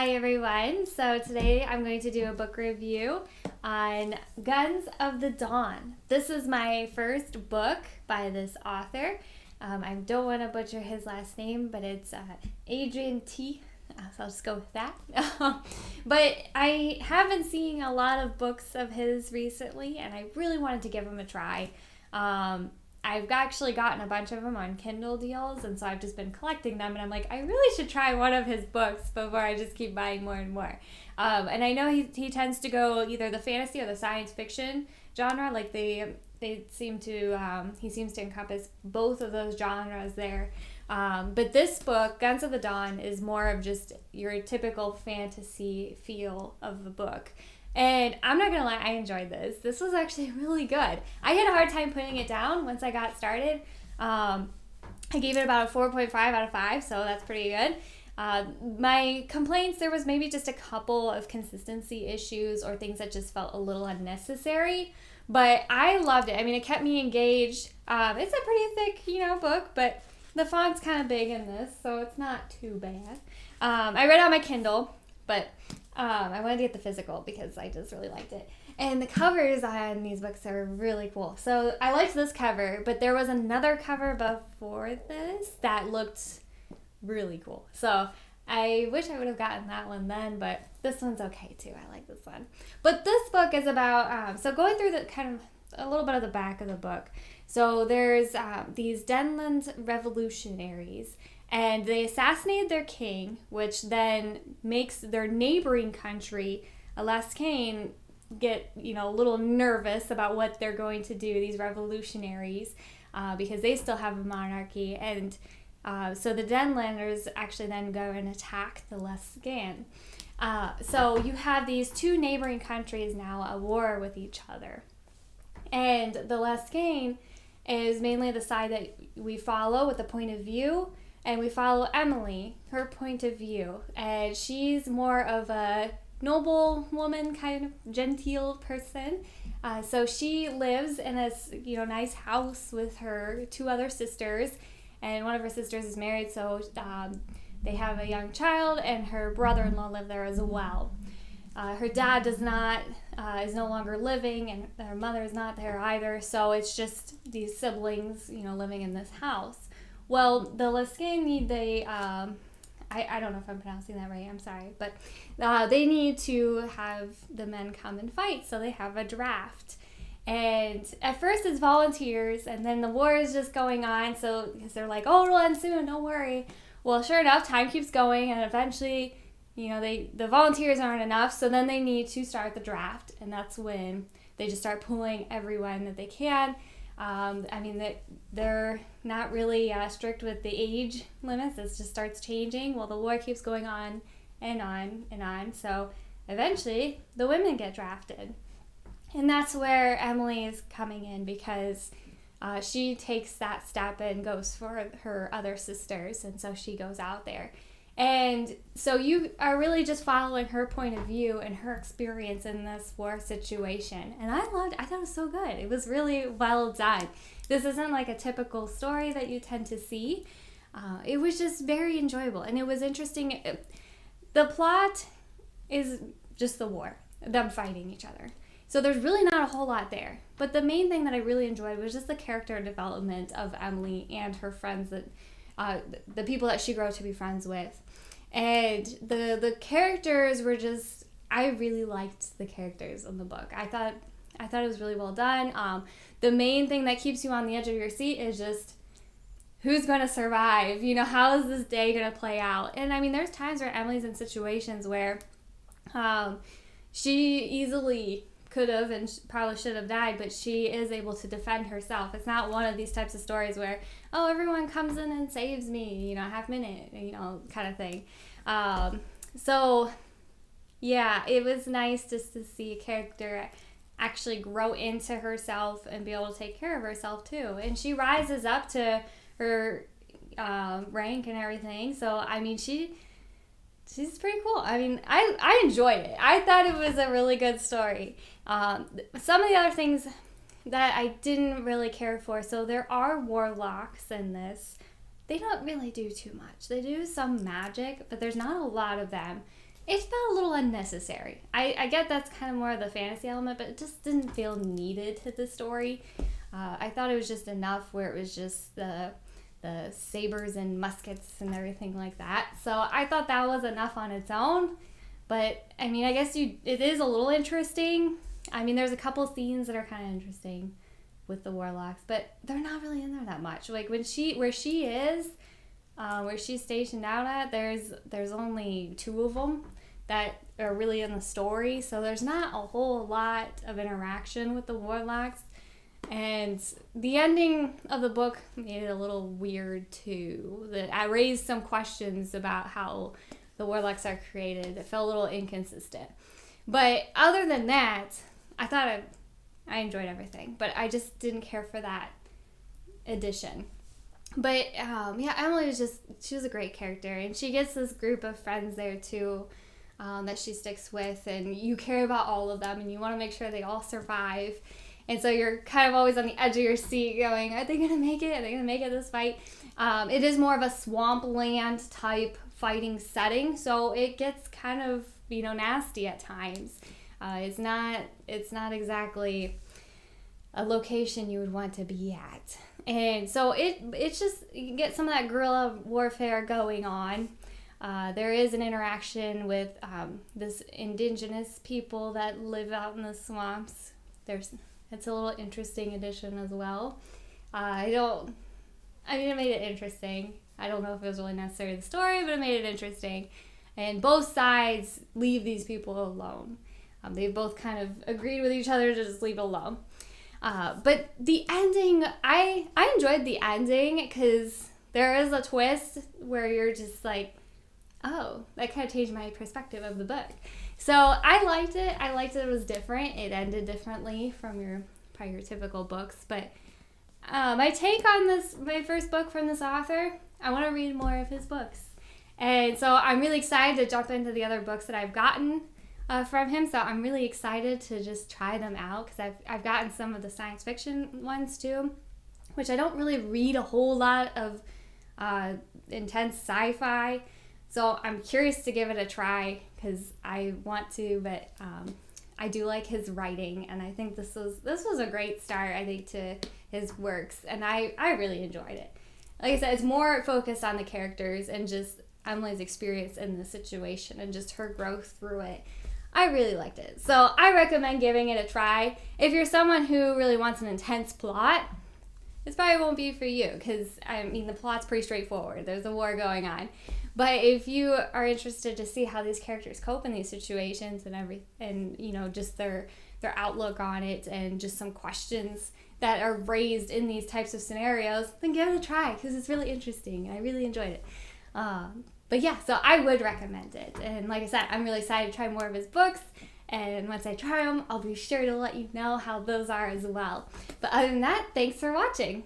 Hi everyone. So today I'm going to do a book review on Guns of the Dawn. This is my first book by this author. I don't want to butcher his last name, but it's Adrian T. So I'll just go with that. But I have been seeing a lot of books of his recently, and I really wanted to give him a try. I've actually gotten a bunch of them on Kindle deals, and so I've just been collecting them, and I'm like, I really should try one of his books before I just keep buying more and more. And I know he tends to go either the fantasy or the science fiction genre, like they seem to, he seems to encompass both of those genres there. But this book, Guns of the Dawn, is more of just your typical fantasy feel of the book. And I'm not gonna lie, I enjoyed this. This was actually really good. I had a hard time putting it down once I got started. I gave it about a 4.5 out of 5, so that's pretty good. My complaints, there was maybe just a couple of consistency issues or things that just felt a little unnecessary. But I loved it. I mean, it kept me engaged. It's a pretty thick, book, but the font's kind of big in this, so it's not too bad. I read it on my Kindle, but I wanted to get the physical because I just really liked it. And the covers on these books are really cool. So I liked this cover, but there was another cover before this that looked really cool. So I wish I would have gotten that one then, but this one's okay too. I like this one. But this book is about, so going through the kind of a little bit of the back of the book. So there's these Denland revolutionaries, and they assassinated their king, which then makes their neighboring country, Alaskain, get a little nervous about what they're going to do, these revolutionaries, because they still have a monarchy. And so the Denlanders actually then go and attack the Lascan. So you have these two neighboring countries now at war with each other. And the Lascan is mainly the side that we follow with the point of view. And we follow Emily, her point of view. And she's more of a noble woman, kind of genteel person. So she lives in this, nice house with her two other sisters. And one of her sisters is married, so they have a young child, and her brother-in-law live there as well. Her dad is no longer living, and her mother is not there either. So it's just these siblings, living in this house. Well, the Lascan need I don't know if I'm pronouncing that right, I'm sorry, but they need to have the men come and fight, so they have a draft. And at first it's volunteers, and then the war is just going on, so because they're like, oh, it'll end soon, don't worry. Well, sure enough, time keeps going, and eventually, the volunteers aren't enough, so then they need to start the draft, and that's when they just start pulling everyone that they can. They're not really strict with the age limits. It just starts changing. Well, the war keeps going on and on and on. So eventually, the women get drafted. And that's where Emily is coming in, because she takes that step and goes for her other sisters. And so she goes out there. And so you are really just following her point of view and her experience in this war situation. And I thought it was so good. It was really well done. This isn't like a typical story that you tend to see. It was just very enjoyable. And it was interesting. The plot is just the war, them fighting each other. So there's really not a whole lot there. But the main thing that I really enjoyed was just the character development of Emily and her friends, that the people that she grew to be friends with. And the characters were just, I really liked the characters in the book. I thought it was really well done. The main thing that keeps you on the edge of your seat is just who's going to survive? How is this day going to play out? And I mean, there's times where Emily's in situations where she easily could have and probably should have died, but she is able to defend herself. It's not one of these types of stories where, oh, everyone comes in and saves me, half minute, kind of thing. So yeah, it was nice just to see a character actually grow into herself and be able to take care of herself too. And she rises up to her rank and everything. So I mean, she's pretty cool. I mean, I enjoyed it. I thought it was a really good story. Some of the other things that I didn't really care for, so there are warlocks in this. They don't really do too much. They do some magic, but there's not a lot of them. it felt a little unnecessary. I get that's kind of more of the fantasy element, but it just didn't feel needed to the story. I thought it was just enough where it was just the sabers and muskets and everything like that. So I thought that was enough on its own. But I mean, I guess it is a little interesting. I mean, there's a couple scenes that are kind of interesting with the warlocks, but they're not really in there that much. Like where she's stationed out at, there's only 2 of them that are really in the story, so there's not a whole lot of interaction with the warlocks. And the ending of the book made it a little weird too. That I raised some questions about how the warlocks are created. It felt a little inconsistent. But other than that, I thought I enjoyed everything, but I just didn't care for that addition. But Emily she was a great character, and she gets this group of friends there too, that she sticks with, and you care about all of them, and you want to make sure they all survive. And so you're kind of always on the edge of your seat going, are they going to make it? Are they going to make it this fight? It is more of a swampland type fighting setting, so it gets kind of, nasty at times. It's not exactly a location you would want to be at. And so it's just, you can get some of that guerrilla warfare going on. There is an interaction with this indigenous people that live out in the swamps. It's a little interesting addition as well. It made it interesting. I don't know if it was really necessary to the story, but it made it interesting. And both sides leave these people alone. They both kind of agreed with each other to just leave it alone. But the ending, I enjoyed the ending because there is a twist where you're just like, oh, that kind of changed my perspective of the book. So I liked it. I liked that it was different. It ended differently from your typical books. But my take on my first book from this author, I want to read more of his books. And so I'm really excited to jump into the other books that I've gotten from him. So I'm really excited to just try them out because I've gotten some of the science fiction ones too, which I don't really read a whole lot of intense sci-fi. So I'm curious to give it a try because I want to, but I do like his writing, and I think this was a great start, I think, to his works, and I really enjoyed it. Like I said, it's more focused on the characters and just Emily's experience in the situation and just her growth through it. I really liked it. So I recommend giving it a try. If you're someone who really wants an intense plot, this probably won't be for you because, the plot's pretty straightforward. There's a war going on. But if you are interested to see how these characters cope in these situations and just their outlook on it and just some questions that are raised in these types of scenarios, then give it a try because it's really interesting. I really enjoyed it. But yeah, so I would recommend it. And like I said, I'm really excited to try more of his books. And once I try them, I'll be sure to let you know how those are as well. But other than that, thanks for watching.